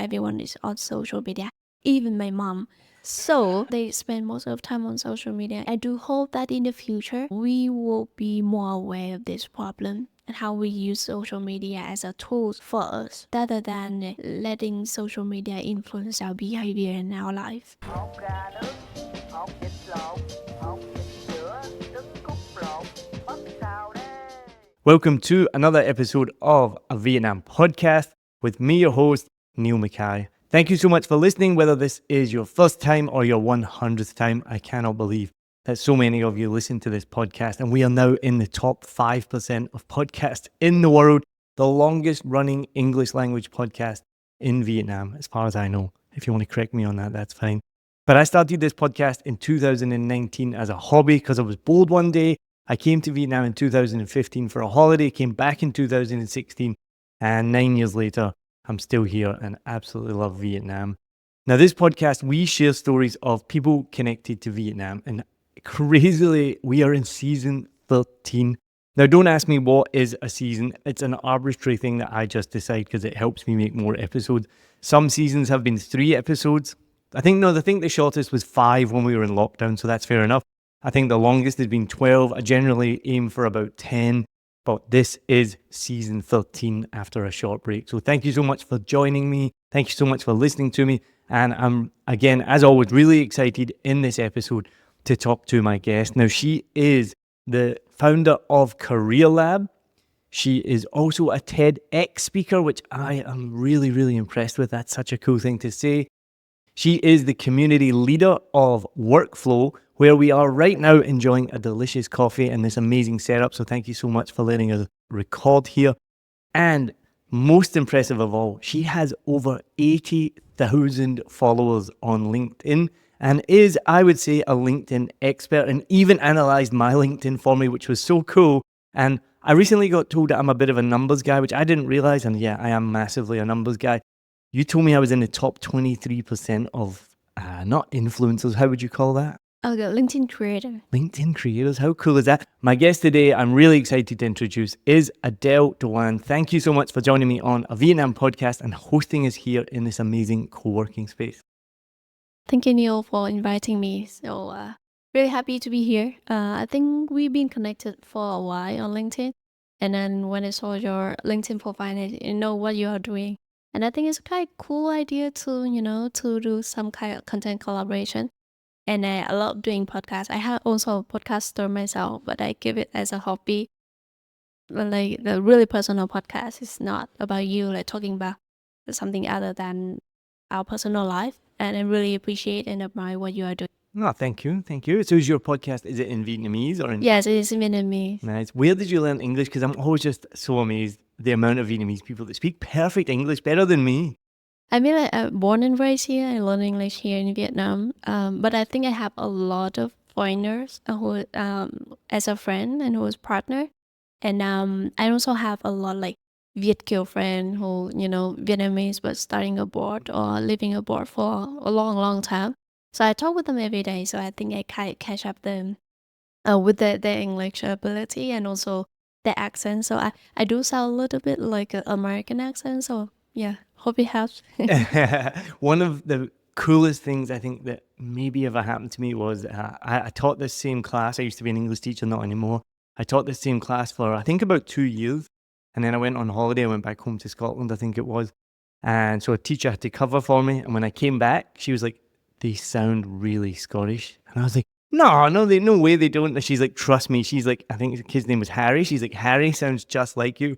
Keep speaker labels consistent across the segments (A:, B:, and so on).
A: everyone is on social media, even my mom. So they spend most of the time on social media. I do hope that in the future, we will be more aware of this problem and how we use social media as a tool for us, rather than letting social media influence our behavior in our life.
B: Welcome to another episode of a Vietnam podcast with me, your host, Niall Mackay. Thank you so much for listening, whether this is your first time or your 100th time. I cannot believe that so many of you listen to this podcast, and we are now in the top 5% of podcasts in the world, the longest running English language podcast in Vietnam, as far as I know. If you want to correct me on that, that's fine. But I started this podcast in 2019 as a hobby because I was bored one day. I came to Vietnam in 2015 for a holiday, came back in 2016, and 9 years later, I'm still here and absolutely love Vietnam. Now, this podcast, we share stories of people connected to Vietnam, and crazily, we are in season 13. Now, don't ask me what is a season. It's an arbitrary thing that I just decide because it helps me make more episodes. Some seasons have been 3 episodes. I think the shortest was 5 when we were in lockdown, so that's fair enough. I think the longest has been 12. I generally aim for about 10, but this is season 13 after a short break. So thank you so much for joining me. Thank you so much for listening to me. And I'm, again, as always, really excited in this episode to talk to my guest. Now, she is the founder of Career Lab. She is also a TEDx speaker, which I am really, really impressed with. That's such a cool thing to say. She is the community leader of Workflow, where we are right now enjoying a delicious coffee and this amazing setup. So thank you so much for letting us record here. And most impressive of all, she has over 80,000 followers on LinkedIn and is, I would say, a LinkedIn expert, and even analyzed my LinkedIn for me, which was so cool. And I recently got told that I'm a bit of a numbers guy, which I didn't realize. And yeah, I am massively a numbers guy. You told me I was in the top 23% of, not influencers, how would you call that?
A: Okay, LinkedIn creator.
B: LinkedIn creators, how cool is that? My guest today, I'm really excited to introduce, is Adele Doan. Thank you so much for joining me on a Vietnam podcast and hosting us here in this amazing co-working space.
A: Thank you, Neil, for inviting me. So, really happy to be here. I think we've been connected for a while on LinkedIn. And then when I saw your LinkedIn profile, I know what you are doing. And I think it's a kind of cool idea to, to do some kind of content collaboration. And I love doing podcasts. I have also a podcaster myself, but I give it as a hobby. Like the really personal podcast is not about you, like talking about something other than our personal life. And I really appreciate and admire what you are doing.
B: Oh, thank you. Thank you. So is your podcast, is it in Vietnamese or in?
A: Yes, it is Vietnamese.
B: Nice. Where did you learn English? Because I'm always just so amazed the amount of Vietnamese people that speak perfect English, better than me.
A: I mean, I'm born and raised here. I learned English here in Vietnam. But I think I have a lot of foreigners who, as a friend and who is partner. And I also have a lot like Viet girlfriend who, Vietnamese but starting abroad or living abroad for a long, long time. So I talk with them every day. So I think I catch up them with their English ability and also their accent. So I do sound a little bit like an American accent. So yeah, hope it helps.
B: One of the coolest things I think that maybe ever happened to me was I taught this same class. I used to be an English teacher, not anymore. I taught this same class for I think about 2 years. And then I went on holiday. I went back home to Scotland, I think it was. And so a teacher had to cover for me. And when I came back, she was like, they sound really Scottish. And I was like, no way they don't. And she's like, trust me. She's like, I think the kid's name was Harry. She's like, Harry sounds just like you.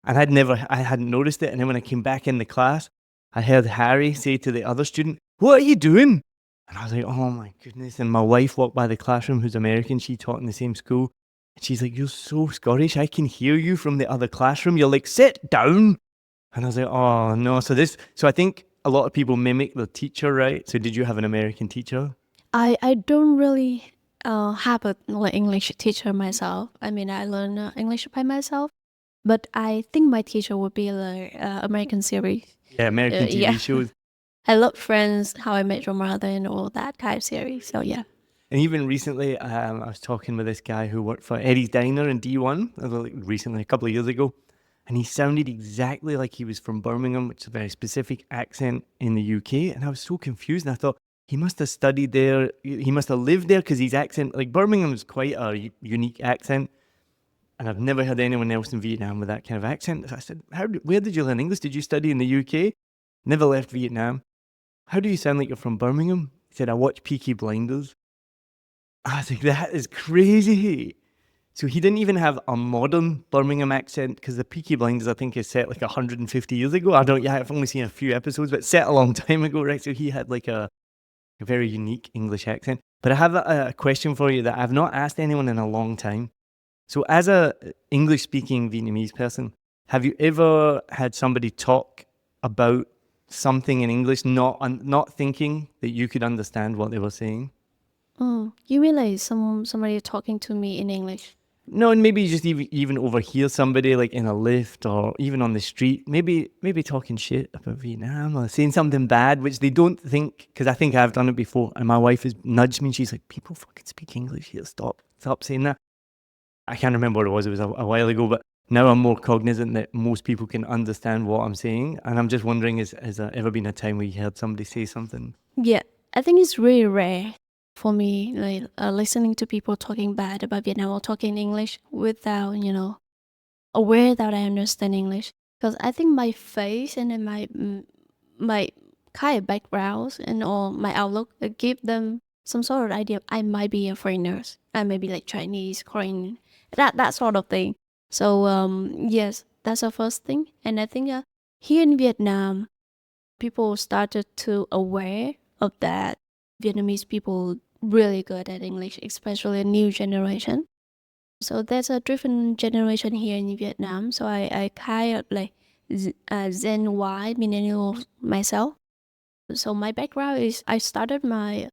B: And I hadn't noticed it. And then when I came back in the class, I heard Harry say to the other student, what are you doing? And I was like, oh my goodness. And my wife walked by the classroom, who's American. She taught in the same school. And she's like, you're so Scottish. I can hear you from the other classroom. You're like, sit down. And I was like, oh no. So I think a lot of people mimic the teacher, right? So did you have an American teacher?
A: I don't really have an English teacher myself. I mean, I learned English by myself. But I think my teacher would be the American series.
B: Yeah, American TV shows.
A: I love Friends, How I Met Your Mother, and all that kind of series. So yeah.
B: And even recently, I was talking with this guy who worked for Eddie's Diner in D1, recently, a couple of years ago. and he sounded exactly like he was from Birmingham, which is a very specific accent in the UK. And I was so confused, and I thought he must have studied there, he must have lived there, because his accent, like Birmingham is quite a unique accent. And I've never heard anyone else in Vietnam with that kind of accent. So I said, where did you learn English? Did you study in the UK? Never left Vietnam. How do you sound like you're from Birmingham? He said, I watch Peaky Blinders. I was like, that is crazy. So he didn't even have a modern Birmingham accent, because the Peaky Blinders, I think, is set like 150 years ago. I've only seen a few episodes, but set a long time ago, right? So he had like a very unique English accent. But I have a question for you that I've not asked anyone in a long time. So as a English-speaking Vietnamese person, have you ever had somebody talk about something in English, not thinking that you could understand what they were saying?
A: You mean like somebody talking to me in English?
B: No, and maybe you just even overhear somebody like in a lift or even on the street, maybe talking shit about Vietnam or saying something bad, which they don't think, because I think I've done it before, and my wife has nudged me. She's like, people fucking speak English here. Stop saying that. I can't remember what it was. It was a while ago, but now I'm more cognizant that most people can understand what I'm saying. And I'm just wondering, has there ever been a time where you heard somebody say something?
A: Yeah, I think it's really rare for me, like listening to people talking bad about Vietnam or talking English without, aware that I understand English. Because I think my face and then my kind of backgrounds and all my outlook give them some sort of idea I might be a foreigner. I may be like Chinese, Korean, that sort of thing. So yes, that's the first thing. And I think here in Vietnam, people started to aware of that. Vietnamese people really good at English, especially a new generation. So there's a different generation here in Vietnam. So I kind of like Gen Y millennial myself. So my background is I started my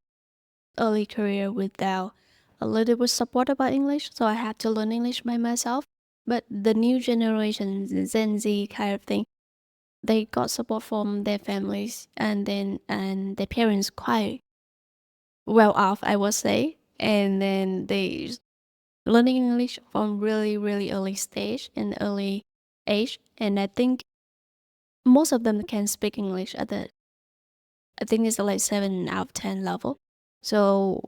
A: early career without a little bit support about English. So I had to learn English by myself. But the new generation, Gen Z kind of thing, they got support from their families and their parents quite well off, I would say. And then they learning English from really, really early stage and early age. And I think most of them can speak English at I think it's like 7 out of 10 level. So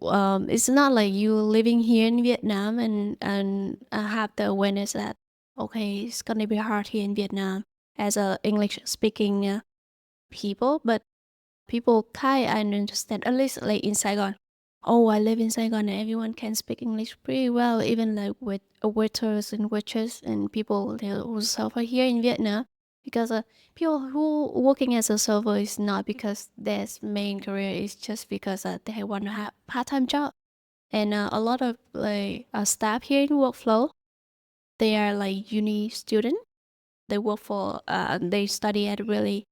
A: it's not like you living here in Vietnam and have the awareness that, okay, it's going to be hard here in Vietnam as a English speaking people, but people kind of understand, at least like in Saigon. Oh, I live in Saigon and everyone can speak English pretty well, even like with waiters and waitresses and people who serve here in Vietnam. Because people who working as a server is not because their main career is just because they want to have part-time job. And a lot of like staff here in workflow, they are like uni student. They work for they study at really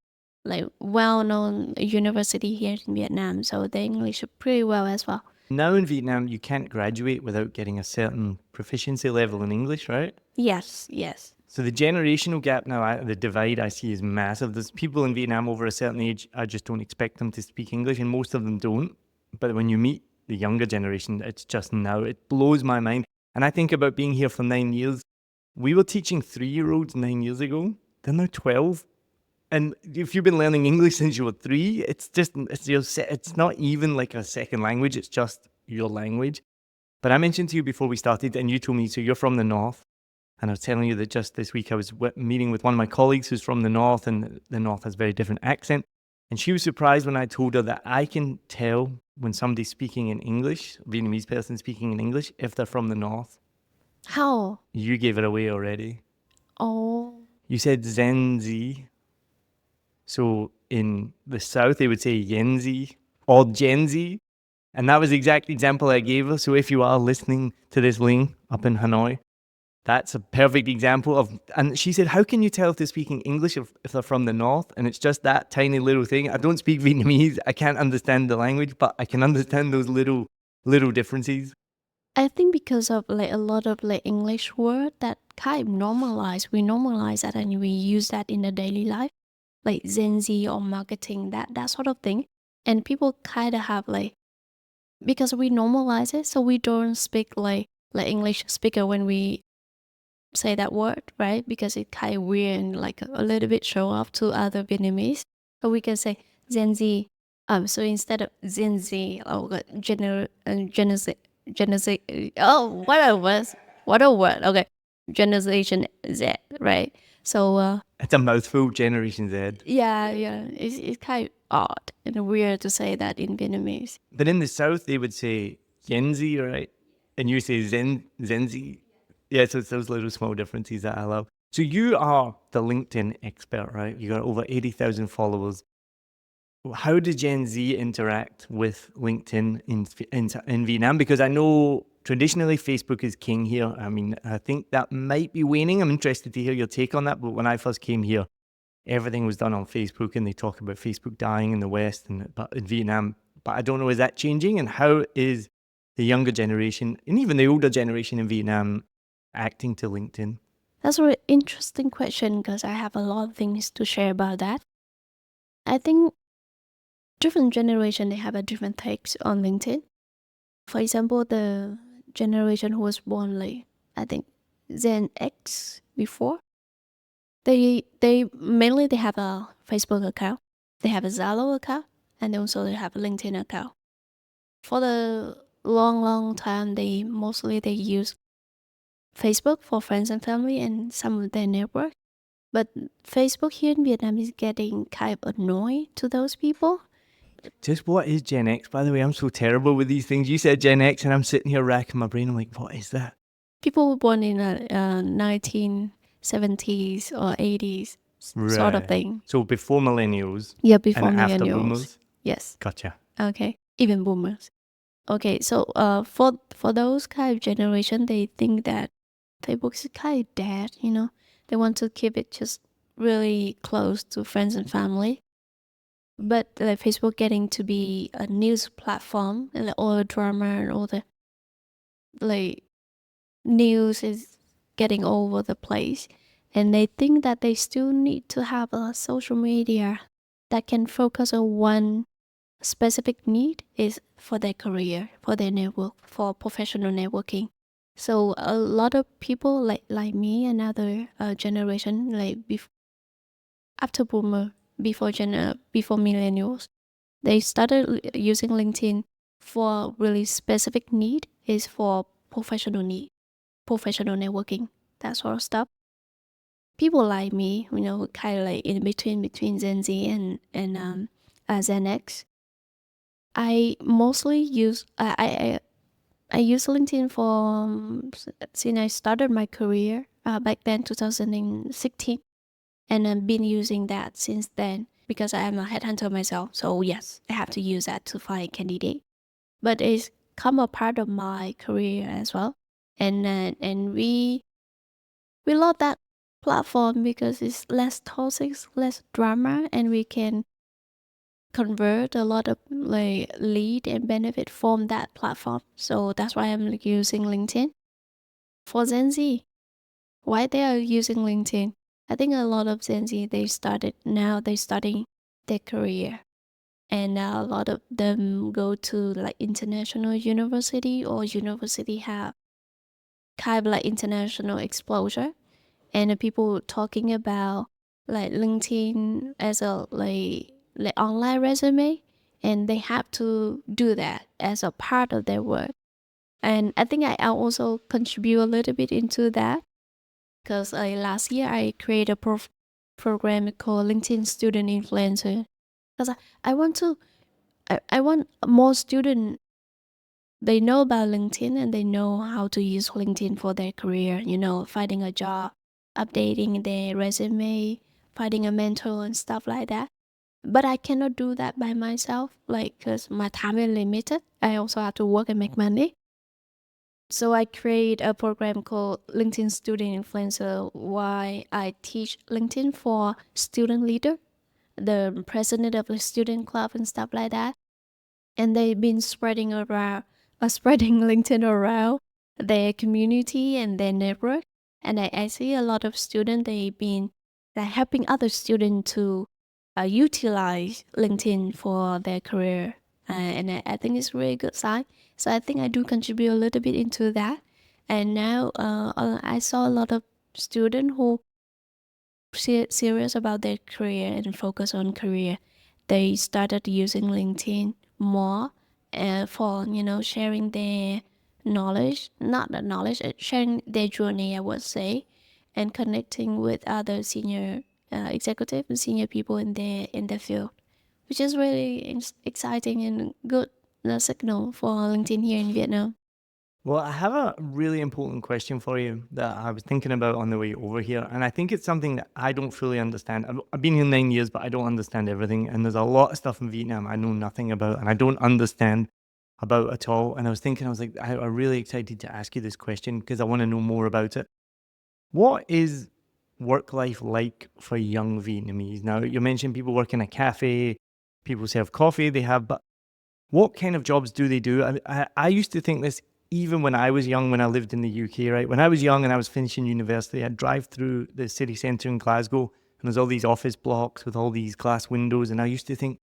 A: like well-known university here in Vietnam, so the English is pretty well as well.
B: Now in Vietnam, you can't graduate without getting a certain proficiency level in English, right?
A: Yes, yes.
B: So the generational gap now, the divide I see is massive. There's people in Vietnam over a certain age, I just don't expect them to speak English, and most of them don't. But when you meet the younger generation, it's just now, it blows my mind. And I think about being here for 9 years. We were teaching 3-year-olds 9 years ago. They're now 12. And if you've been learning English since you were 3, it's not even like a second language. It's just your language. But I mentioned to you before we started, and you told me, so you're from the North. And I was telling you that just this week I was meeting with one of my colleagues who's from the North, and the North has a very different accent. And she was surprised when I told her that I can tell when somebody's speaking in English, a Vietnamese person speaking in English, if they're from the North.
A: How?
B: You gave it away already.
A: Oh.
B: You said Gen Z. So in the South, they would say Yen Z or Gen Z. And that was the exact example I gave her. So if you are listening to this link up in Hanoi, that's a perfect example of, and she said, how can you tell if they're speaking English if they're from the North? And it's just that tiny little thing. I don't speak Vietnamese. I can't understand the language, but I can understand those little differences.
A: I think because of like a lot of like English word that kind of normalize, we normalize that and we use that in the daily life, like Gen Z or marketing, that sort of thing. And people kind of have like, because we normalize it, so we don't speak like English speaker when we say that word, right? Because it's kind of weird and like a little bit show off to other Vietnamese. So we can say Gen Z. So instead of Gen Z, Gen Z, Gen Z. Oh, what a word. Okay, Generation Z, right? So
B: It's a mouthful, Generation Z.
A: yeah, it's kind of odd and weird to say that in Vietnamese.
B: But in the South, they would say Gen Z, right? And you say Zen Z. Yeah, so it's those little small differences that I love. So you are the LinkedIn expert, right? You got over 80,000 followers. How does Gen Z interact with LinkedIn in Vietnam? Because I know traditionally Facebook is king here. I mean, I think that might be waning. I'm interested to hear your take on that. But when I first came here, everything was done on Facebook, and they talk about Facebook dying in the West and but in Vietnam. But I don't know, is that changing? And how is the younger generation and even the older generation in Vietnam acting to LinkedIn?
A: That's a really interesting question because I have a lot of things to share about that. I think different generation they have a different takes on LinkedIn. For example, the generation who was born like I think Gen X before, they mainly they have a Facebook account, they have a Zalo account, and also they have a LinkedIn account. For the long time, they use Facebook for friends and family and some of their network. But Facebook here in Vietnam is getting kind of annoying to those people.
B: Just what is Gen X, by the way? I'm so terrible with these things. You said Gen X, and I'm sitting here racking my brain. I'm like, what is that?
A: People were born in the 1970s or 80s, sort of
B: Right.
A: thing.
B: So before millennials
A: Yeah, before
B: and after
A: millennials.
B: boomers?
A: Yes.
B: Gotcha.
A: Okay. Even boomers. Okay, so for those kind of generation, they think that Facebook is kind of dead, you know. They want to keep it just really close to friends and family. But like Facebook getting to be a news platform and like, all the drama and all the like news is getting all over the place. And they think that they still need to have a social media that can focus on one specific need is for their career, for their network, for professional networking. So a lot of people like me and other generation like after boomer, before millennials, they started using LinkedIn for really specific need is for professional need, professional networking, that sort of stuff. People like me, you know, kind of like in between Gen Z and Gen X. I mostly use I use LinkedIn for since I started my career back then 2016, and I've been using that since then because I am a headhunter myself. So yes, I have to use that to find candidate. But it's come a part of my career as well, and we love that platform because it's less toxic, less drama, and we can convert a lot of like lead and benefit from that platform. So that's why I'm like, using LinkedIn. For Gen Z, why they are using LinkedIn? I think a lot of Gen Z they starting their career, and a lot of them go to like international university or university have kind of like international exposure, and the people talking about like LinkedIn as a like online resume, and they have to do that as a part of their work. And I think I also contribute a little bit into that because last year I created a program called LinkedIn Student Influencer because I want to I want more students they know about LinkedIn and they know how to use LinkedIn for their career, you know, finding a job, updating their resume, finding a mentor and stuff like that. But I cannot do that by myself, like, because my time is limited. I also have to work and make money. So I create a program called LinkedIn Student Influencer, why I teach LinkedIn for student leader, the president of the student club and stuff like that. And they've been spreading LinkedIn around their community and their network. And I see a lot of students, they've been helping other students to utilize LinkedIn for their career. And I think it's a really good sign. So I think I do contribute a little bit into that. And now I saw a lot of student who serious about their career and focus on career, they started using LinkedIn more for sharing their knowledge, not the knowledge, sharing their journey, I would say, and connecting with other senior executive and senior people in their field, which is really exciting and good signal for LinkedIn here in Vietnam.
B: Well, I have a really important question for you that I was thinking about on the way over here. And I think it's something that I don't fully understand. I've been here 9 years, but I don't understand everything. And there's a lot of stuff in Vietnam I know nothing about and I don't understand about at all. And I was thinking, I'm really excited to ask you this question because I want to know more about it. What is work life like for young Vietnamese? Now, you mentioned people work in a cafe, people serve coffee, but what kind of jobs do they do? I used to think this even when I was young, when I lived in the UK, right? When I was young and I was finishing university, I'd drive through the city centre in Glasgow and there's all these office blocks with all these glass windows. And I used to think,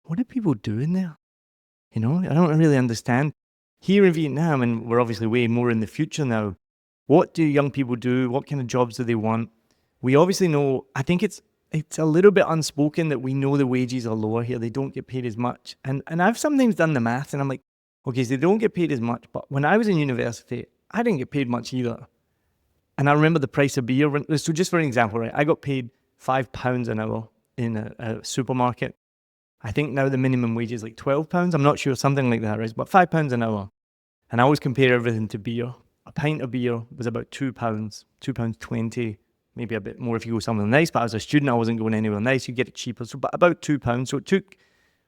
B: what are people doing there? I don't really understand. Here in Vietnam, and we're obviously way more in the future now, what do young people do? What kind of jobs do they want? We obviously know, I think it's a little bit unspoken that we know the wages are lower here. They don't get paid as much. And I've sometimes done the math and I'm like, okay, so they don't get paid as much. But when I was in university, I didn't get paid much either. And I remember the price of beer. So just for an example, right, I got paid £5 an hour in a supermarket. I think now the minimum wage is like £12. I'm not sure, something like that, right? But £5 an hour. And I always compare everything to beer. A pint of beer was about £2, £2.20, maybe a bit more if you go somewhere nice. But as a student, I wasn't going anywhere nice. You get it cheaper. So about £2. So it took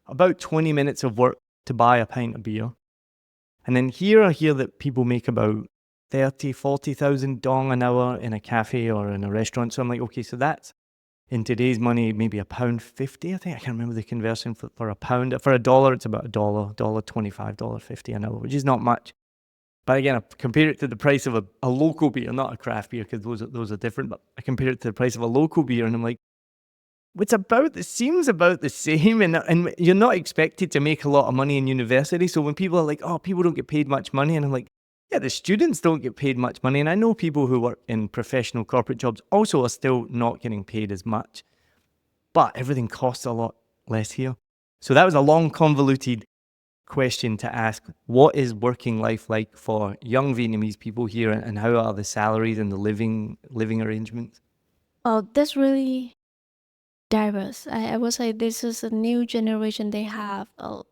B: about 20 minutes of work to buy a pint of beer. And then here I hear that people make about 30, 40,000 dong an hour in a cafe or in a restaurant. So I'm like, okay, so that's in today's money, maybe £1.50. I think I can't remember the conversion for a pound. For a dollar, it's about $1.25, $1.50 an hour, which is not much. But again, I compare it to the price of a local beer, not a craft beer, because those are different. But I compare it to the price of a local beer, and I'm like, it seems about the same, and you're not expected to make a lot of money in university. So when people are like, oh, people don't get paid much money, and I'm like, yeah, the students don't get paid much money. And I know people who work in professional corporate jobs also are still not getting paid as much, but everything costs a lot less here. So that was a long, convoluted question to ask. What is working life like for young Vietnamese people here, and how are the salaries and the living arrangements?
A: Oh, that's really diverse. I would say this is a new generation. They have a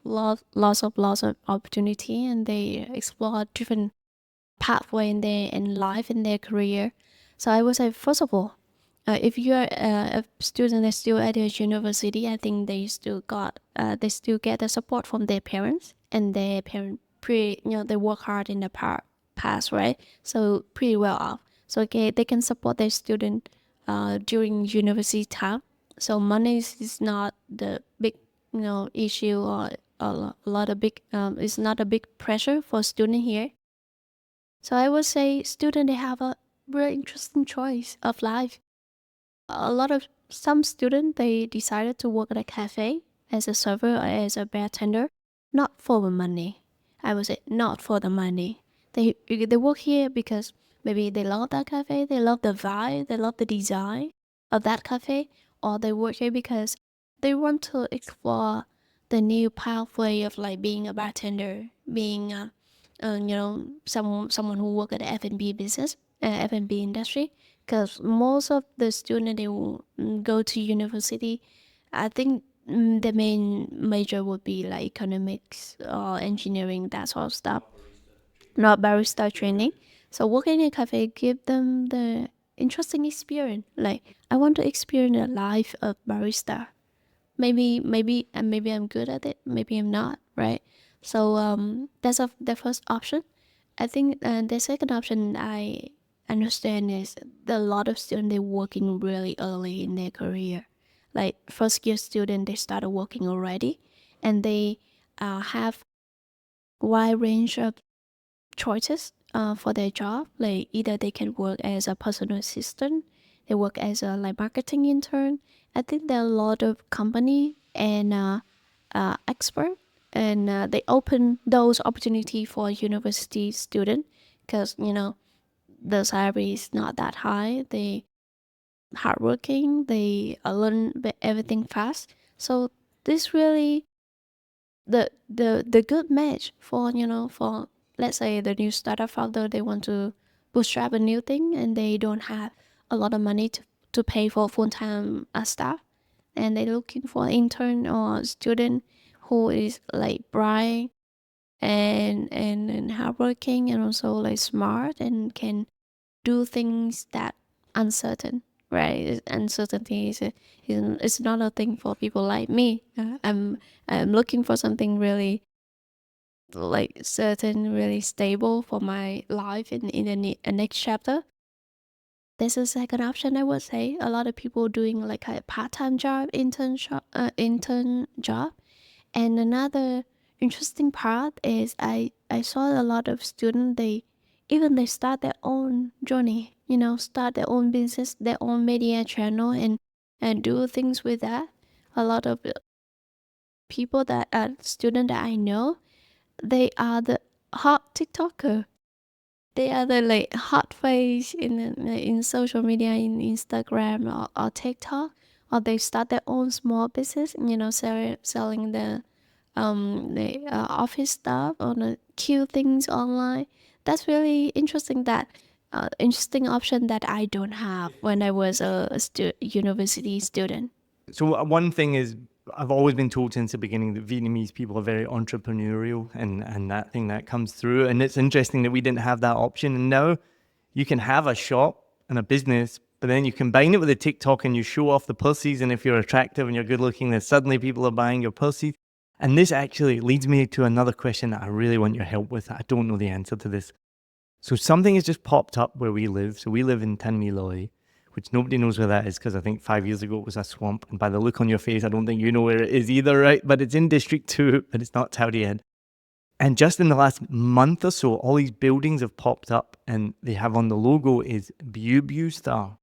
A: lots of opportunity, and they explore different pathway in life, in their career. So I would say, first of all, if you are a student that's still at your university, I think they still get the support from their parents, and their parent they work hard in the past, right? So pretty well off. So okay, they can support their student during university time. So money is not the big issue, or a lot of big it's not a big pressure for student here. So I would say student, they have a very interesting choice of life. A lot of some student, they decided to work at a cafe as a server or as a bartender, not for the money. I would say not for the money. They work here because maybe they love that cafe, they love the vibe, they love the design of that cafe, or they work here because they want to explore the new pathway of like being a bartender, being someone who work at the F&B business, F&B industry. Because most of the students, they will go to university. I think the main major would be like economics or engineering, that sort of stuff, not barista training. So working in a cafe give them the interesting experience. Like, I want to experience the life of barista. Maybe I'm good at it. Maybe I'm not, right? So that's the first option. I think the second option I understand is that a lot of students, they working really early in their career. Like first year student, they started working already, and they have wide range of choices for their job. Like either they can work as a personal assistant, they work as a like marketing intern. I think there are a lot of company and expert, and they open those opportunity for university student, because the salary is not that high. They hardworking. They learn everything fast. So this really the good match for for, let's say, the new startup founder. They want to bootstrap a new thing and they don't have a lot of money to pay for full-time staff, and they're looking for an intern or student who is like bright and hardworking and also like smart and can do things that uncertain, right? Uncertainty is not a thing for people like me. I'm looking for something really like certain, really stable for my life in the next chapter. There's a second option, I would say. A lot of people doing like a part-time job, intern job. And another interesting part is I saw a lot of students, they start their own journey, start their own business, their own media channel, and do things with that. A lot of people that are student that I know, they are the hot TikToker. They are the like hot face in social media, in Instagram or TikTok, or they start their own small business, selling the office stuff or the cute things online. That's really interesting. That interesting option that I don't have when I was a university student.
B: So one thing is, I've always been told since the beginning that Vietnamese people are very entrepreneurial, and that thing that comes through. And it's interesting that we didn't have that option. And now you can have a shop and a business, but then you combine it with a TikTok and you show off the pussies. And if you're attractive and you're good looking, then suddenly people are buying your pussies. And this actually leads me to another question that I really want your help with. I don't know the answer to this. So something has just popped up where we live. So we live in Tan Mi Loi, which nobody knows where that is because I think 5 years ago it was a swamp. And by the look on your face, I don't think you know where it is either, right? But it's in District 2, but it's not Tao Dien. And just in the last month or so, all these buildings have popped up and they have on the logo is Biu Biu Star.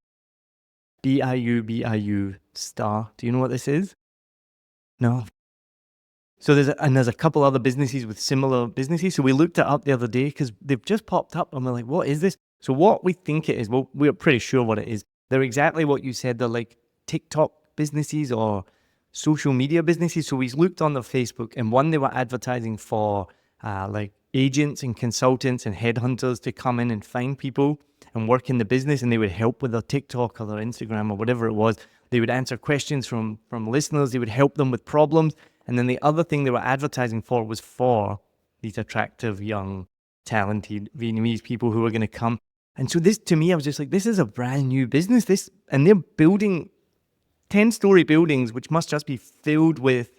B: Biu Star. Do you know what this is? No? So there's a couple other businesses with similar businesses. So we looked it up the other day because they've just popped up and we're like, what is this? So what we think it is, well, we're pretty sure what it is. They're exactly what you said. They're like TikTok businesses or social media businesses. So we looked on their Facebook, and one, they were advertising for like agents and consultants and headhunters to come in and find people and work in the business, and they would help with their TikTok or their Instagram or whatever it was. They would answer questions from listeners. They would help them with problems. And then the other thing they were advertising for was for these attractive, young, talented Vietnamese people who are going to come. And so this, to me, I was just like, this is a brand new business. And they're building 10-story buildings, which must just be filled with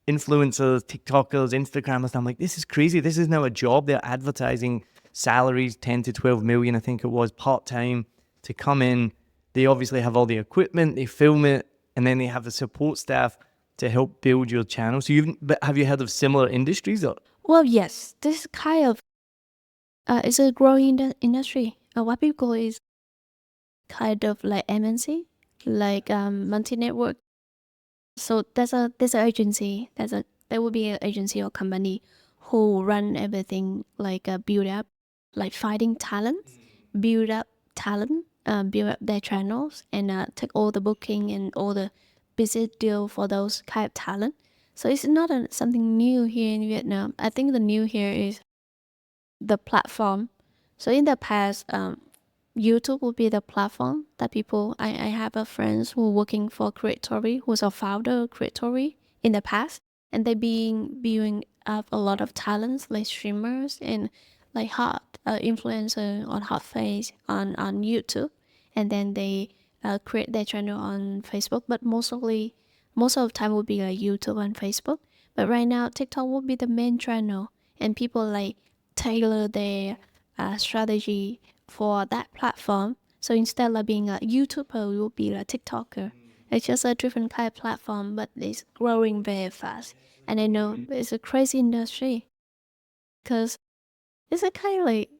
B: influencers, TikTokers, Instagrammers. I'm like, this is crazy. This is now a job. They're advertising salaries, 10 to 12 million, I think it was, part-time, to come in. They obviously have all the equipment, they film it, and then they have the support staff to help build your channel. So have you heard of similar industries? Or?
A: Well, yes, this kind of is a growing industry. What people is kind of like MNC, like multi-network. So there's an agency. There will be an agency or company who run everything, like build up, like finding talent, build up talent, build up their channels, and take all the booking and all the business deal for those kind of talent. So it's not something new here in Vietnam. I think the new here is the platform. So in the past, YouTube will be the platform that people. I have a friends who are working for Creatory, who's a founder of Creatory in the past, and they being building up a lot of talents like streamers and like hot influencer on hot face on YouTube, and then they create their channel on Facebook. But most of the time will be like YouTube and Facebook. But right now TikTok will be the main channel, and people like tailor their strategy for that platform. So instead of being a YouTuber, you will be a TikToker. It's just a different kind of platform, but it's growing very fast. And I know it's a crazy industry because it's a kind of like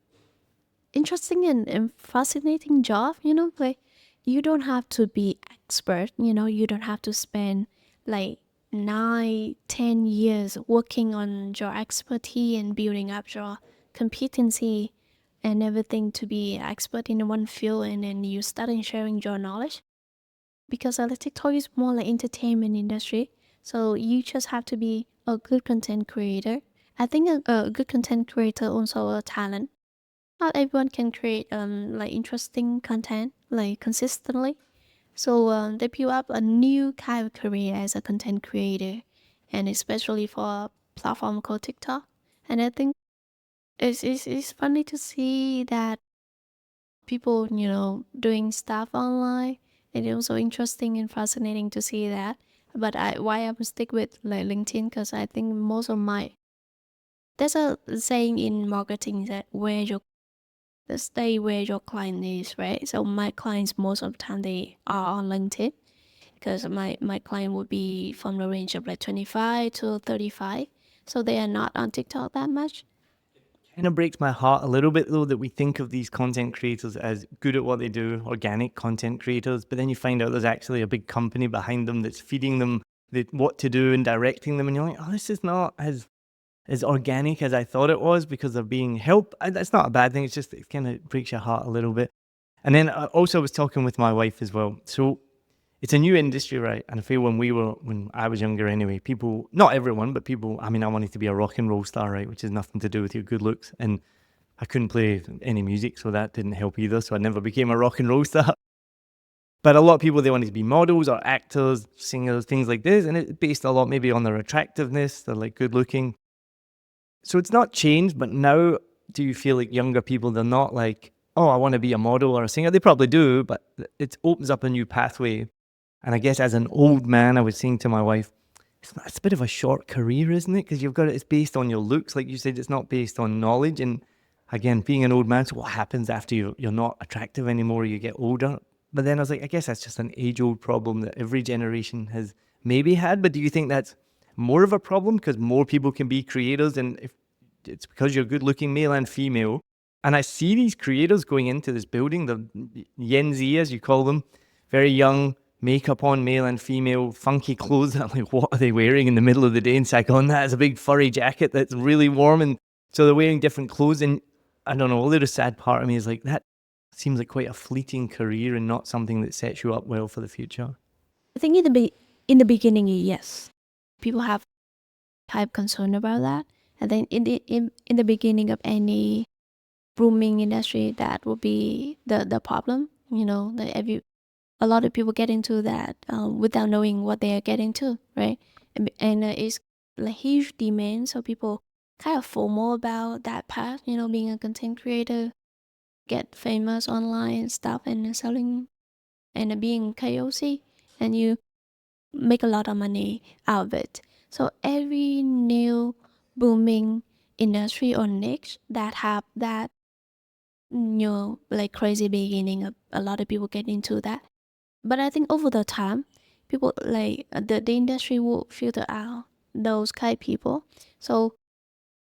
A: interesting and fascinating job, like you don't have to be expert, you don't have to spend like 9-10 years working on your expertise and building up your competency and everything to be expert in one field, and then you start in sharing your knowledge. Because TikTok is more like entertainment industry, so you just have to be a good content creator. I think a good content creator also a talent. Not everyone can create like interesting content like consistently. So they build up a new kind of career as a content creator, and especially for a platform called TikTok. And I think it's funny to see that people, doing stuff online. And it's also interesting and fascinating to see that. But why I would stick with like LinkedIn, because I think most of my there's a saying in marketing that stay where your client is, right? So my clients most of the time they are on LinkedIn, because my client would be from the range of like 25 to 35. So they are not on TikTok that much.
B: Kind of breaks my heart a little bit though that we think of these content creators as good at what they do, organic content creators, but then you find out there's actually a big company behind them that's feeding them what to do and directing them, and you're like, oh, this is not as organic as I thought it was because they're being helped. That's not a bad thing. It's just it kind of breaks your heart a little bit. And then I also was talking with my wife as well. So it's a new industry, right? And I feel when I was younger anyway, people, not everyone, but people, I mean, I wanted to be a rock and roll star, right? Which has nothing to do with your good looks. And I couldn't play any music, so that didn't help either. So I never became a rock and roll star. But a lot of people, they wanted to be models or actors, singers, things like this. And it's based a lot maybe on their attractiveness. They're like good looking. So it's not changed, but now do you feel like younger people, they're not like, oh, I want to be a model or a singer? They probably do, but it opens up a new pathway. And I guess as an old man, I was saying to my wife, it's a bit of a short career, isn't it? Because it's based on your looks. Like you said, it's not based on knowledge. And again, being an old man, so what happens after you're not attractive anymore, you get older? But then I was like, I guess that's just an age-old problem that every generation has maybe had. But do you think that's more of a problem because more people can be creators? And if it's because you're good looking, male and female, and I see these creators going into this building, the Gen Z, as you call them, very young, makeup on, male and female, funky clothes. I'm like, what are they wearing in the middle of the day? And it's like, on that is a big furry jacket that's really warm. And so they're wearing different clothes. And I don't know, a little sad part of me is like, that seems like quite a fleeting career and not something that sets you up well for the future.
A: I think in the beginning, yes, people have type concern about that. And then in the beginning of any booming industry, that will be the problem. That a lot of people get into that without knowing what they are getting to, right? And it's like huge demand, so people kind of FOMO about that path. Being a content creator, get famous online and stuff, and selling and being KOC, and you make a lot of money out of it. So every new booming industry or niche that have that like crazy beginning, a lot of people get into that. But I think over the time, people like the industry will filter out those kind of people. So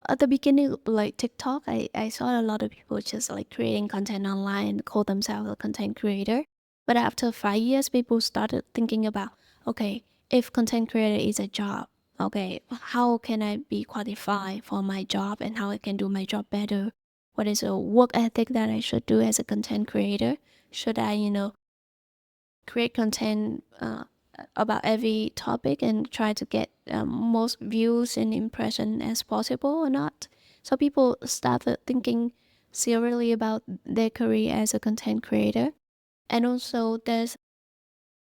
A: at the beginning, like TikTok, I saw a lot of people just like creating content online and call themselves a content creator. But after 5 years, people started thinking about, okay, if content creator is a job, okay, how can I be qualified for my job and how I can do my job better? What is a work ethic that I should do as a content creator? Should I, create content about every topic and try to get most views and impression as possible or not? So people started thinking seriously about their career as a content creator. And also there's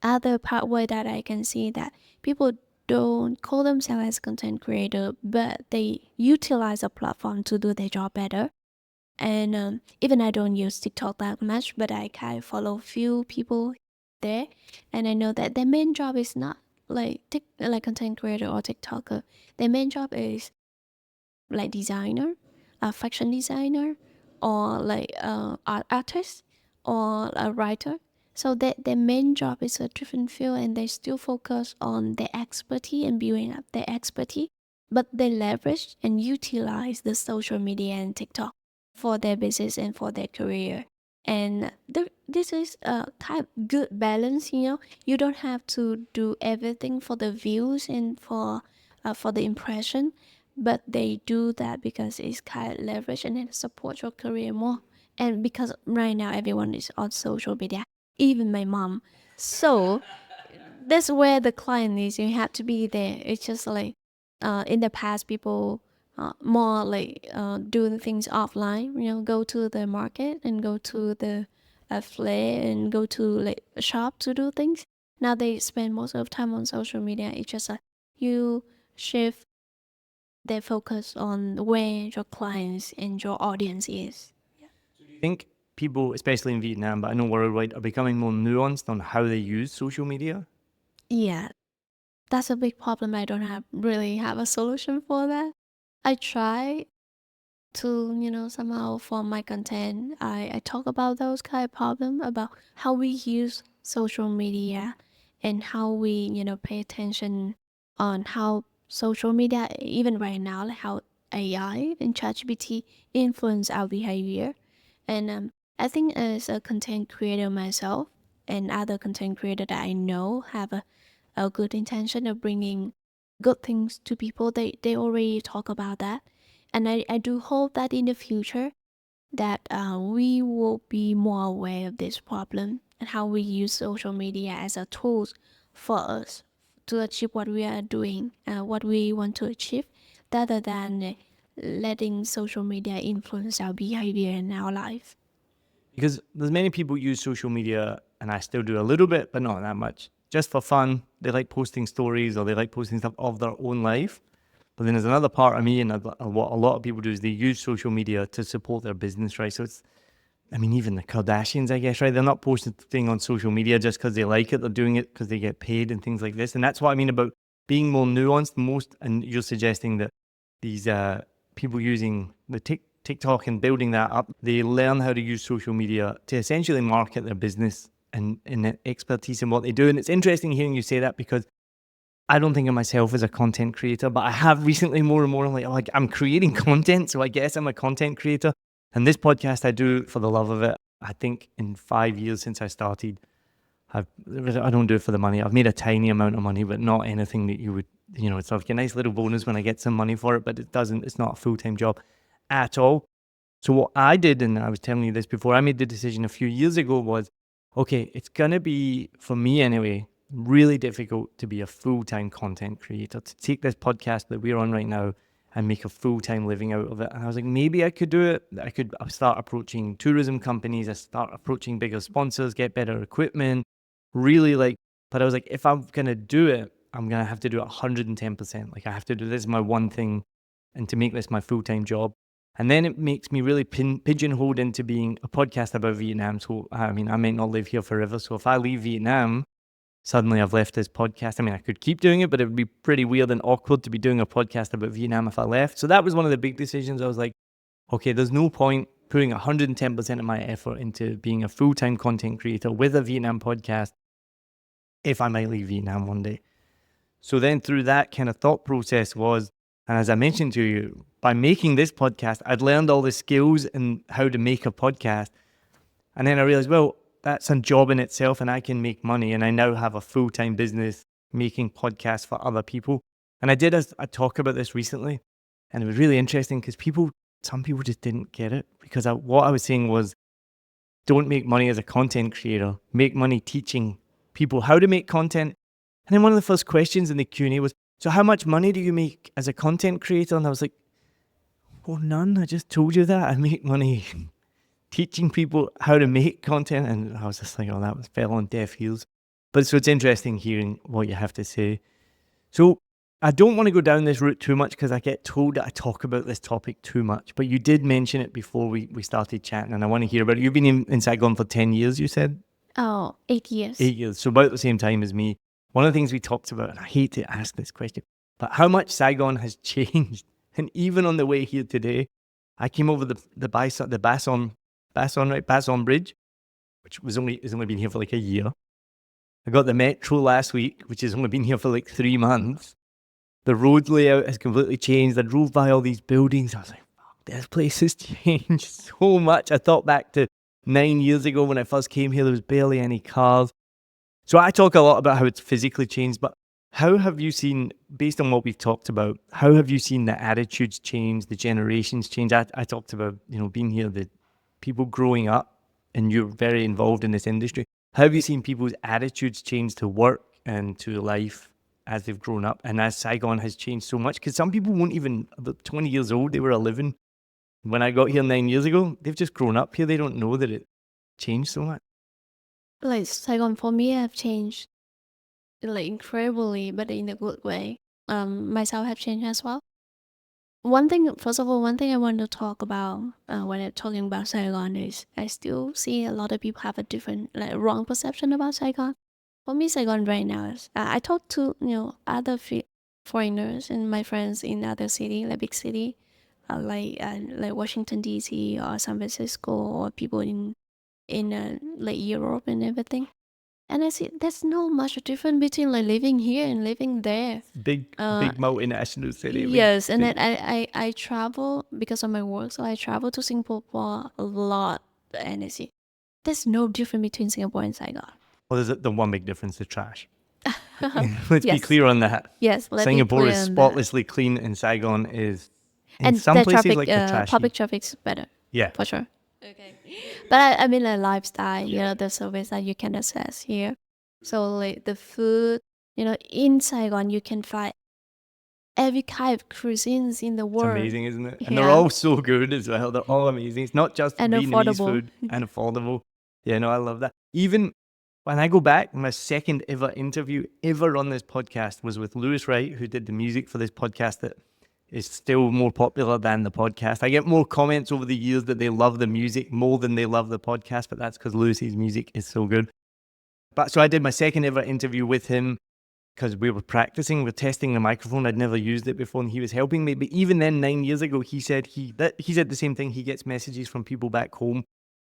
A: other pathway that I can see that people don't call themselves as content creator, but they utilize a platform to do their job better. And even I don't use TikTok that much, but I kind of follow few people there, and I know that their main job is not like content creator or TikToker. Their main job is like designer, a fashion designer, or like artist or a writer. So their main job is a different field, and they still focus on their expertise and building up their expertise. But they leverage and utilize the social media and TikTok for their business and for their career. And this is a type good balance. You don't have to do everything for the views and for the impression, but they do that because it's kind of leverage and it supports your career more. And because right now everyone is on social media, even my mom. So that's where the client is. You have to be there. It's just like in the past, people more like doing things offline. Go to the market and go to the fair and go to like a shop to do things. Now they spend most of the time on social media. It's just you shift their focus on where your clients and your audience is.
B: Do you think people, especially in Vietnam, but I know worldwide, are becoming more nuanced on how they use social media?
A: Yeah, that's a big problem. I don't really have a solution for that. I try to, somehow for my content, I talk about those kind of problems, about how we use social media and how we, pay attention on how social media, even right now, like how AI and ChatGPT influence our behavior. And I think as a content creator myself and other content creator that I know have a good intention of bringing good things to people, they already talk about that. And I do hope that in the future that we will be more aware of this problem and how we use social media as a tool for us to achieve what we are doing, what we want to achieve, rather than letting social media influence our behavior in our life.
B: Because there's many people use social media, and I still do a little bit, but not that much, just for fun. They like posting stories or they like posting stuff of their own life. But then there's another part of me, and what a lot of people do is they use social media to support their business, right? So it's, I mean, even the Kardashians, I guess, right? They're not posting thing on social media just because they like it. They're doing it because they get paid and things like this. And that's what I mean about being more nuanced. And you're suggesting that these people using the TikTok and building that up, they learn how to use social media to essentially market their business and their expertise in what they do. And it's interesting hearing you say that, because I don't think of myself as a content creator, but I have recently more and more like I'm creating content. So I guess I'm a content creator. And this podcast I do for the love of it. I think in 5 years since I started, I don't do it for the money. I've made a tiny amount of money, but not anything that you would, it's like a nice little bonus when I get some money for it, but it's not a full-time job at all. So what I did, and I was telling you this before, I made the decision a few years ago was, okay, it's going to be, for me anyway, really difficult to be a full-time content creator, to take this podcast that we're on right now and make a full-time living out of it. And I was like, maybe I could do it. I could start approaching tourism companies, I start approaching bigger sponsors, get better equipment, really but I was like, if I'm going to do it, I'm going to have to do it 110%. Like I have to do this my one thing and to make this my full-time job. And then it makes me really pigeonholed into being a podcast about Vietnam. So, I mean, I might not live here forever. So if I leave Vietnam, suddenly I've left this podcast. I mean, I could keep doing it, but it would be pretty weird and awkward to be doing a podcast about Vietnam if I left. So that was one of the big decisions. I was like, okay, there's no point putting 110% of my effort into being a full-time content creator with a Vietnam podcast if I might leave Vietnam one day. So then through that kind of thought process was, and as I mentioned to you, by making this podcast, I'd learned all the skills and how to make a podcast. And then I realized, well, that's a job in itself and I can make money. And I now have a full-time business making podcasts for other people. And I did a talk about this recently. And it was really interesting because some people just didn't get it. Because what I was saying was, don't make money as a content creator. Make money teaching people how to make content. And then one of the first questions in the Q&A was, so how much money do you make as a content creator? And I was like, well, none. I just told you that. I make money teaching people how to make content. And I was just like, oh, that fell on deaf ears. But so it's interesting hearing what you have to say. So I don't want to go down this route too much because I get told that I talk about this topic too much. But you did mention it before we started chatting, and I want to hear about it. You've been in Saigon for 10 years, you said?
A: Oh, 8 years.
B: 8 years. So about the same time as me. One of the things we talked about, and I hate to ask this question, but how much Saigon has changed. And even on the way here today, I came over the Basson Bridge, which has only been here for like a year. I got the metro last week, which has only been here for like 3 months. The road layout has completely changed. I drove by all these buildings. I was like, fuck, this place has changed so much. I thought back to 9 years ago when I first came here, there was barely any cars. So I talk a lot about how it's physically changed, but How have you seen, based on what we've talked about, how have you seen the attitudes change, the generations change? I talked about, being here, the people growing up, and you're very involved in this industry. How have you seen people's attitudes change to work and to life as they've grown up and as Saigon has changed so much? Because some people weren't even about 20 years old, they were 11. When I got here 9 years ago, they've just grown up here. They don't know that it changed so much.
A: Like Saigon for me have changed like incredibly, but in a good way. Myself have changed as well. First of all, one thing I want to talk about when I'm talking about Saigon is I still see a lot of people have a different, like, wrong perception about Saigon. For me, Saigon right now is I talk to other foreigners and my friends in other city, like big city, like Washington D.C. or San Francisco, or people in like Europe and everything. And I see there's no much difference between like living here and living there.
B: Big multinational city.
A: Yes, and then I travel because of my work, so I travel to Singapore for a lot, and I see there's no difference between Singapore and Saigon.
B: Well, there's the one big difference, the trash. Let's be
A: Yes.
B: clear on that.
A: Yes, let me
B: Singapore
A: clear
B: is
A: on that.
B: spotlessly clean, and Saigon is, in
A: And
B: some
A: the
B: places,
A: traffic,
B: like the trashy.
A: public traffic's better
B: Yeah.
A: for sure. Okay, but I mean the lifestyle, the service that you can access here. So like the food, in Saigon you can find every kind of cuisines in the
B: It's
A: world.
B: amazing, isn't it? And they're
A: Yeah.
B: all so good as well. They're all amazing. It's not just
A: And
B: Vietnamese
A: affordable.
B: food, and affordable. Yeah, no, I love that. Even when I go back, my second ever interview ever on this podcast was with Lewis Wright, who did the music for this podcast that is still more popular than the podcast. I get more comments over the years that they love the music more than they love the podcast, but that's because Lewis's music is so good. But so I did my second ever interview with him because we were practicing, we were testing the microphone. I'd never used it before, and he was helping me. But even then, 9 years ago, he said the same thing. He gets messages from people back home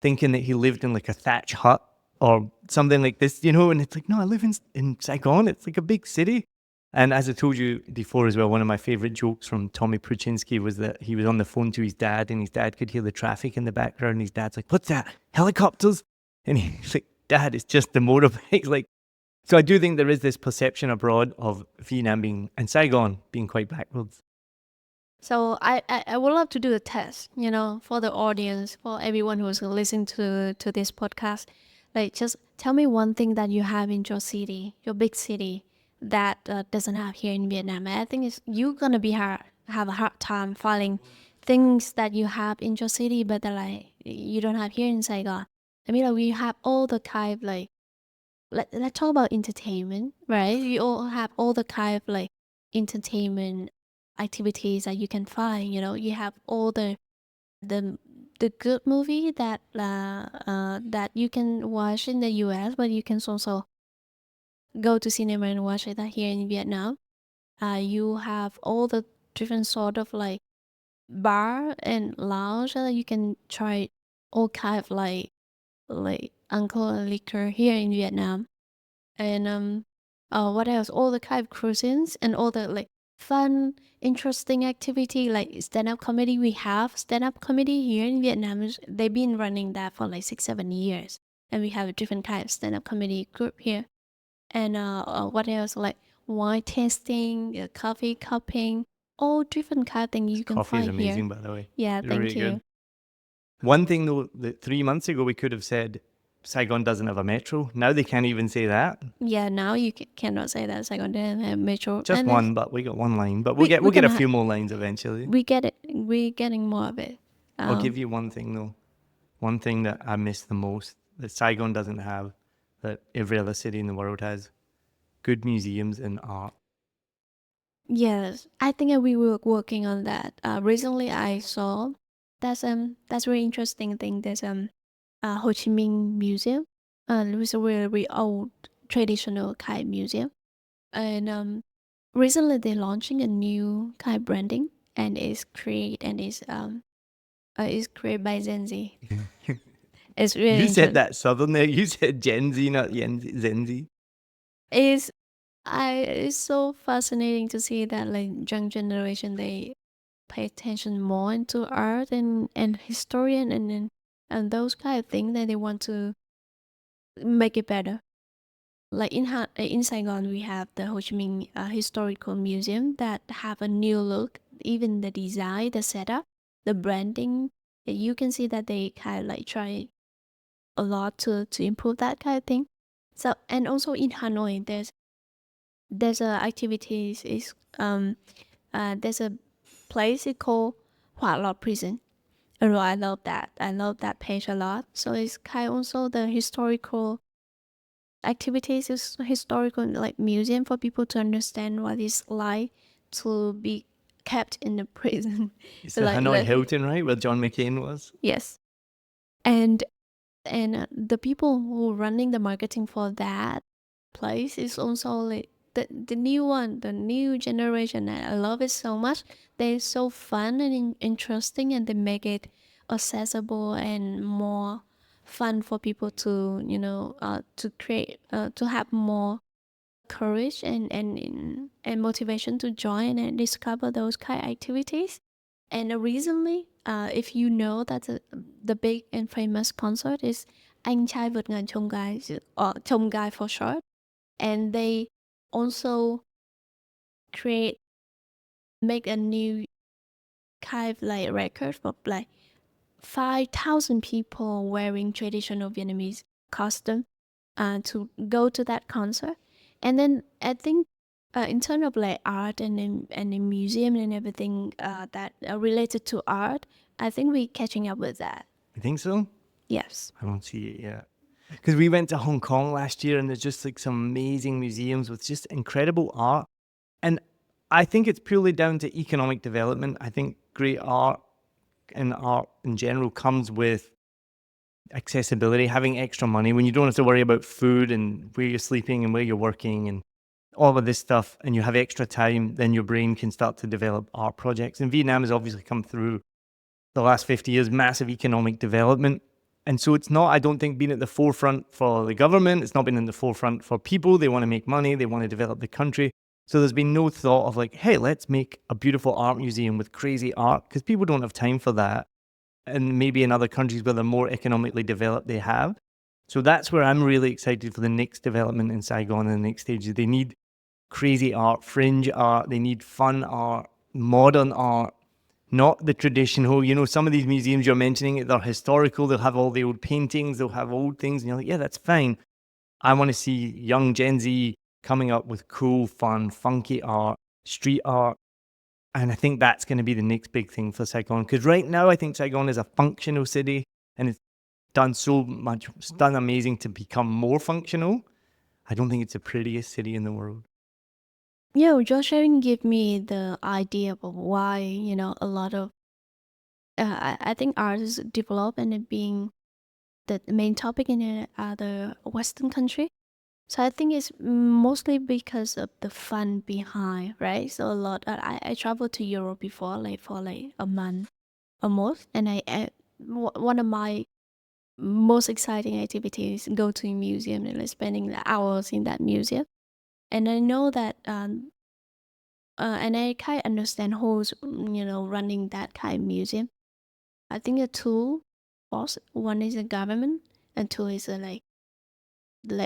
B: thinking that he lived in like a thatch hut or something like this, and it's like, no, I live in Saigon. It's like a big city. And as I told you before as well, one of my favorite jokes from Tommy Pruczynski was that he was on the phone to his dad, and his dad could hear the traffic in the background. And his dad's like, "What's that? Helicopters?" And he's like, "Dad, it's just the motorbikes." Like, so I do think there is this perception abroad of Vietnam and Saigon being quite backwards.
A: So I would love to do a test, for the audience, for everyone who's listening to this podcast. Like, just tell me one thing that you have in your city, your big city, that doesn't have here in Vietnam. And I think you're gonna have a hard time finding things that you have in your city, but that like you don't have here in Saigon. I mean, like, we have all the kind of like let's talk about entertainment, right? You all have all the kind of like entertainment activities that you can find. You have all the the good movie that you can watch in the US, but you can also go to cinema and watch it here in Vietnam. You have all the different sort of like bar and lounge that you can try all kind of like alcohol liquor here in Vietnam. And what else? All the kind of cuisines and all the like fun, interesting activity like stand-up comedy. We have stand-up comedy here in Vietnam. They've been running that for like 6-7 years, and we have a different kind of stand-up comedy group here. And what else? Like wine tasting, coffee cupping, all different kind of things you can
B: Coffee is
A: find here.
B: amazing, by the way.
A: Yeah,
B: It's
A: thank
B: really
A: you.
B: good. One thing though, that 3 months ago we could have said Saigon doesn't have a metro. Now they can't even say that.
A: Yeah, now you cannot say that Saigon doesn't have metro.
B: Just
A: And
B: one, but we got one line. But
A: we-
B: we'll
A: we're
B: get a
A: gonna
B: few more lines eventually.
A: we get it. We're getting more of it.
B: I'll give you one thing though. One thing that I miss the most that Saigon doesn't have, that every other city in the world has: good museums and art.
A: Yes, I think we were working on that. Recently I saw that's really interesting thing. There's Ho Chi Minh Museum. It's a really old traditional kind of museum, and recently they're launching a new kind of branding, and it's created by Gen Z. It's really
B: You said
A: interesting.
B: that southern there. You said Gen Z, not Gen Z.
A: It's so fascinating to see that like young generation they pay attention more into art and historian and those kind of things that they want to make it better. Like in Saigon, we have the Ho Chi Minh Historical Museum that have a new look. Even the design, the setup, the branding, you can see that they kind of like try a lot to improve that kind of thing. So and also in Hanoi, there's a activities is there's a place it called Hỏa Lò Prison. And I love that. I love that page a lot. So it's kind of also the historical activities, is historical like museum for people to understand what it's like to be kept in the prison.
B: It's
A: So
B: the
A: like
B: Hanoi Hilton, right, where John McCain was.
A: yes, and the people who running the marketing for that place is also like the new one, the new generation. I love it so much. They're so fun and interesting, and they make it accessible and more fun for people to to create to have more courage and motivation to join and discover those kind of activities. And recently, if you know that the big and famous concert is Anh trai vượt ngàn chông gai, or chông gai for short, and they also create make a new kind of like record for like 5,000 people wearing traditional Vietnamese costume to go to that concert. And then I think in terms of like art and the museum and everything that are related to art, I think we're catching up with that.
B: You think so?
A: Yes.
B: I don't see it yet. Because we went to Hong Kong last year and there's just like some amazing museums with just incredible art. And I think it's purely down to economic development. I think great art and art in general comes with accessibility, having extra money when you don't have to worry about food and where you're sleeping and where you're working and all of this stuff, and you have extra time, then your brain can start to develop art projects. And Vietnam has obviously come through the last 50 years, massive economic development. And so it's not, I don't think, been at the forefront for the government. It's not been in the forefront for people. They want to make money. They want to develop the country. So there's been no thought of like, hey, let's make a beautiful art museum with crazy art, because people don't have time for that. And maybe in other countries where they're more economically developed, they have. So that's where I'm really excited for the next development in Saigon and the next stages. They need crazy art, fringe art. They need fun art, modern art, not the traditional. You know, some of these museums you're mentioning, they're historical. They'll have all the old paintings. They'll have old things. And you're like, yeah, that's fine. I want to see young Gen Z coming up with cool, fun, funky art, street art. And I think that's going to be the next big thing for Saigon. Because right now, I think Saigon is a functional city and it's done so much, it's done amazing to become more functional. I don't think it's the prettiest city in the world.
A: Yeah, your sharing gave me the idea of why, a lot of, I think art is developed and it being the main topic in other Western country. So I think it's mostly because of the fun behind, right? So a lot. I traveled to Europe before, like for like a month almost, and one of my most exciting activities go to a museum and like spending the hours in that museum. And I know that, and I kind of understand who's running that kind of museum. I think the two, boss, one is the government, and two is like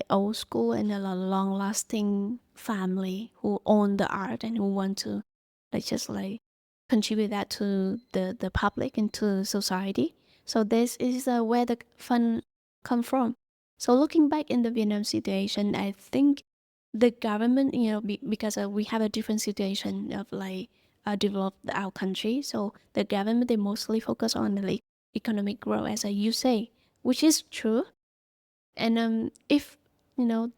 A: old school and a long lasting family who own the art and who want to like just like contribute that to the public and to society. So this is where the fun come from. So looking back in the Vietnam situation, I think the government, because we have a different situation of like developed our country. So the government, they mostly focus on the like economic growth, as you say, which is true. And if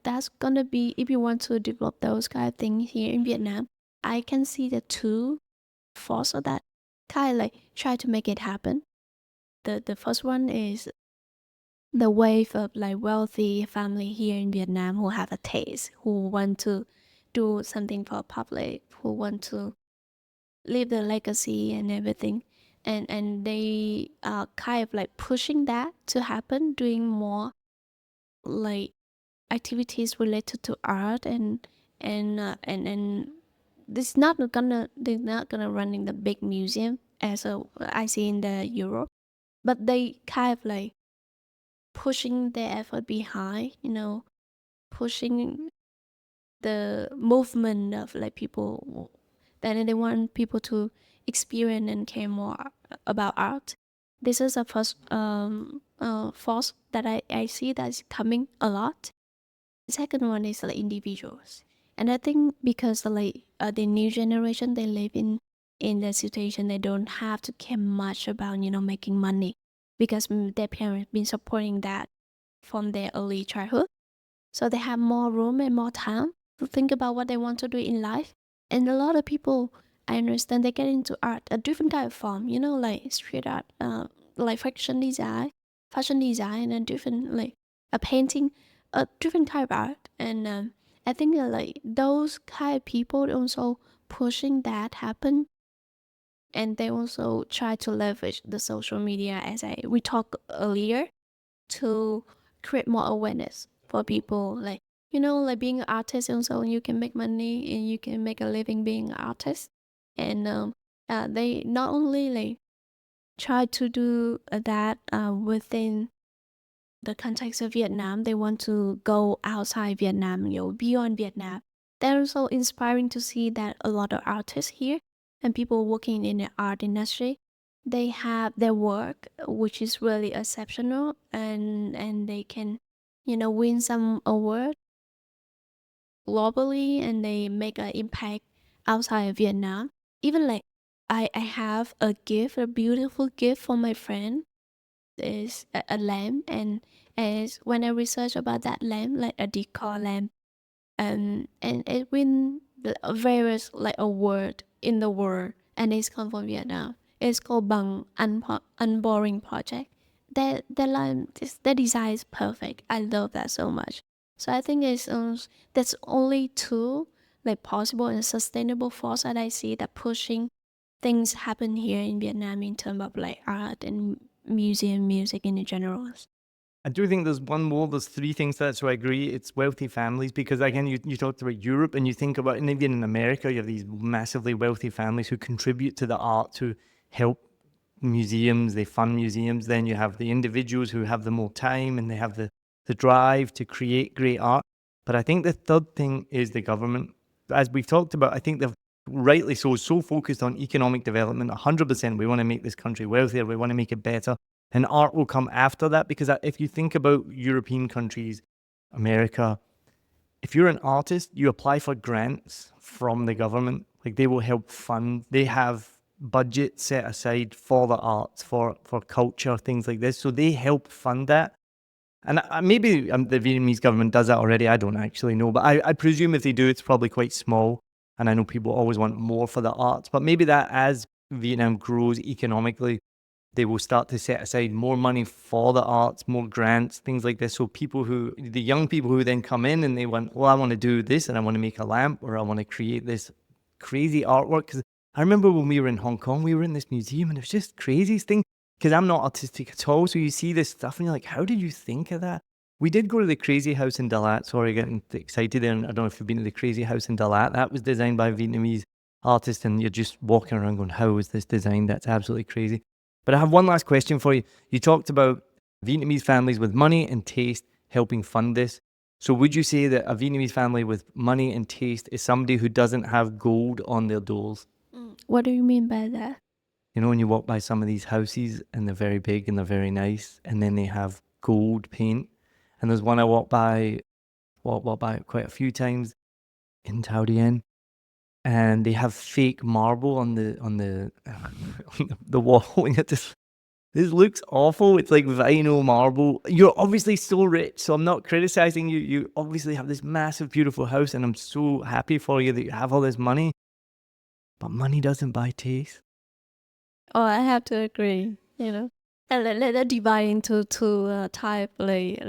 A: that's gonna be, if you want to develop those kind of things here in Vietnam, I can see the two force of that kind of like try to make it happen. The first one is the wave of like wealthy family here in Vietnam who have a taste, who want to do something for public, who want to leave the legacy and everything. And they are kind of like pushing that to happen, doing more like activities related to art and this not gonna they're not gonna run in the big museum as I see in the Europe, but they kind of like pushing their effort behind, pushing the movement of like people, that they want people to experience and care more about art. This is a first force that I see that's coming a lot. The second one is like individuals, and I think because like the new generation, they live in the situation they don't have to care much about making money, because their parents been supporting that from their early childhood, so they have more room and more time to think about what they want to do in life. And a lot of people, I understand, they get into art, a different kind of form, like street art, like fashion design, and different like a painting, a different type of art. And I think that like those kind of people also pushing that happen, and they also try to leverage the social media, as we talked earlier, to create more awareness for people, like like being an artist also, you can make money and you can make a living being an artist. And they not only like try to do that within the context of Vietnam, they want to go outside Vietnam, beyond Vietnam. They're also inspiring to see that a lot of artists here and people working in the art industry, they have their work, which is really exceptional, and they can, win some award globally, and they make an impact outside of Vietnam. Even like I have a gift, a beautiful gift for my friend, is a lamp. And as when I research about that lamp, like a decor lamp, and it win various like award in the world, and it's come from Vietnam. It's called Bằng Unboring Project. That lamp, that design is perfect. I love that so much. So I think that's only two like possible and sustainable force that I see that pushing things happen here in Vietnam in terms of like art and museum music in general.
B: I do think there's one more. There's three things that, so I agree. It's wealthy families, because again, you talked about Europe, and you think about, and even in America, you have these massively wealthy families who contribute to the arts, who help museums, they fund museums. Then you have the individuals who have the more time and they have the drive to create great art. But I think the third thing is the government. As we've talked about, I think they've rightly so focused on economic development. 100%. We want to make this country wealthier. We want to make it better. And art will come after that, because if you think about European countries, America, if you're an artist, you apply for grants from the government. Like, they will help fund. They have budget set aside for the arts, for culture, things like this. So they help fund that. And maybe the Vietnamese government does that already. I don't actually know. But I presume if they do, it's probably quite small. And I know people always want more for the arts. But maybe that as Vietnam grows economically, they will start to set aside more money for the arts, more grants, things like this. So the young people who then come in and they want, well, I want to do this and I want to make a lamp, or I want to create this crazy artwork. Because I remember when we were in Hong Kong, we were in this museum and it was just craziest thing, because I'm not artistic at all. So you see this stuff and you're like, how did you think of that? We did go to the Crazy House in Dalat. Sorry, getting excited there. And I don't know if you've been to the Crazy House in Dalat. That was designed by a Vietnamese artist, and you're just walking around going, how was this designed? That's absolutely crazy. But I have one last question for you. You talked about Vietnamese families with money and taste helping fund this. So would you say that a Vietnamese family with money and taste is somebody who doesn't have gold on their doors?
A: What do you mean by that?
B: You know, when you walk by some of these houses and they're very big and they're very nice, and then they have gold paint. And there's one I walked by quite a few times in Tao Dien, and they have fake marble on the on the wall. And this looks awful. It's like vinyl marble. You're obviously so rich, so I'm not criticizing you. You obviously have this massive, beautiful house, and I'm so happy for you that you have all this money. But money doesn't buy taste.
A: Oh, I have to agree. And let divide into two type, like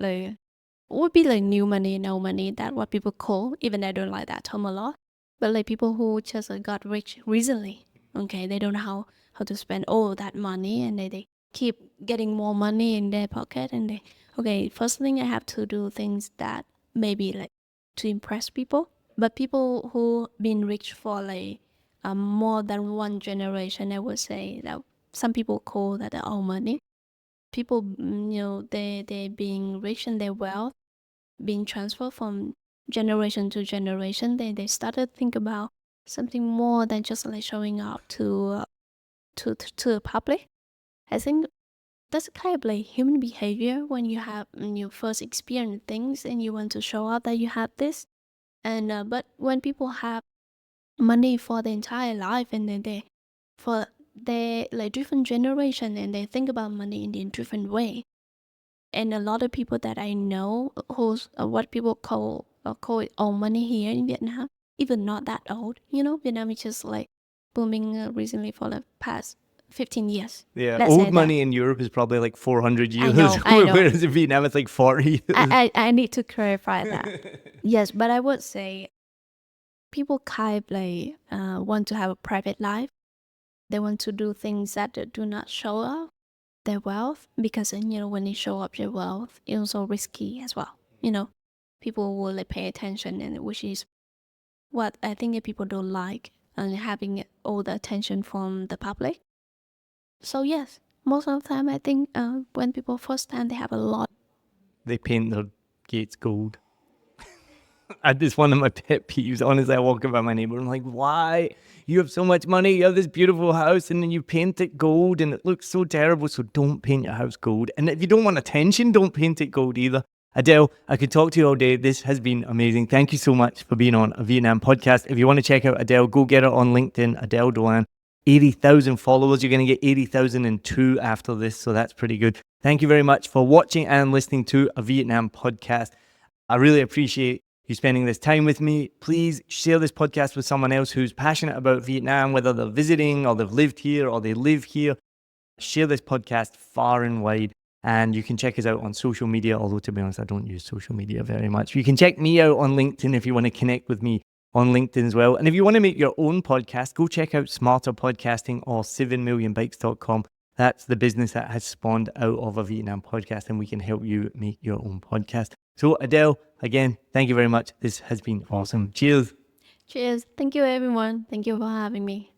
A: would be like new money, no money. That what people call. Even I don't like that term a lot. But like people who just got rich recently. Okay, they don't know how to spend all that money, and they keep getting more money in their pocket, and they, okay, first thing I have to do things that maybe like to impress people. But people who been rich for like more than one generation, I would say that some people call that their own money. People, they being rich in their wealth, being transferred from generation to generation, they started to think about something more than just like showing up to the public. I think that's kind of like human behavior when you first experience things and you want to show out that you have this. And but when people have money for the entire life, and then for they like different generation, and they think about money in a different way. And a lot of people that I know who's what people call it old money here in Vietnam, even not that old. Vietnam is just like booming recently for the past 15 years.
B: Yeah,
A: Let's say
B: old
A: that.
B: money in Europe is probably like 400 years,
A: I know.
B: whereas in Vietnam it's like 40.
A: I need to clarify that. Yes, but I would say people kind of like want to have a private life. They want to do things that do not show off their wealth, because when they show up their wealth, it's also risky as well. People will like pay attention, and which is what I think that people don't like, and having all the attention from the public. So yes, most of the time I think when people first time they have a lot.
B: They paint their gates gold. It's one of my pet peeves. Honestly, I walk about my neighbor, I'm like, why? You have so much money, you have this beautiful house, and then you paint it gold, and it looks so terrible. So don't paint your house gold. And if you don't want attention, don't paint it gold either. Adele, I could talk to you all day. This has been amazing. Thank you so much for being on a Vietnam podcast. If you want to check out Adele, go get her on LinkedIn, Adele Doan. 80,000 followers. You're going to get 80,002 after this, so that's pretty good. Thank you very much for watching and listening to a Vietnam podcast. I really appreciate you spending this time with me. Please share this podcast with someone else who's passionate about Vietnam, whether they're visiting or they've lived here or they live here. Share this podcast far and wide. And you can check us out on social media, although to be honest, I don't use social media very much. You can check me out on LinkedIn if you want to connect with me on LinkedIn as well. And if you want to make your own podcast, go check out Smarter Podcasting or 7millionbikes.com. That's the business that has spawned out of a Vietnam podcast, and we can help you make your own podcast. So Adele, again, thank you very much. This has been awesome. Cheers.
A: Cheers. Thank you, everyone. Thank you for having me.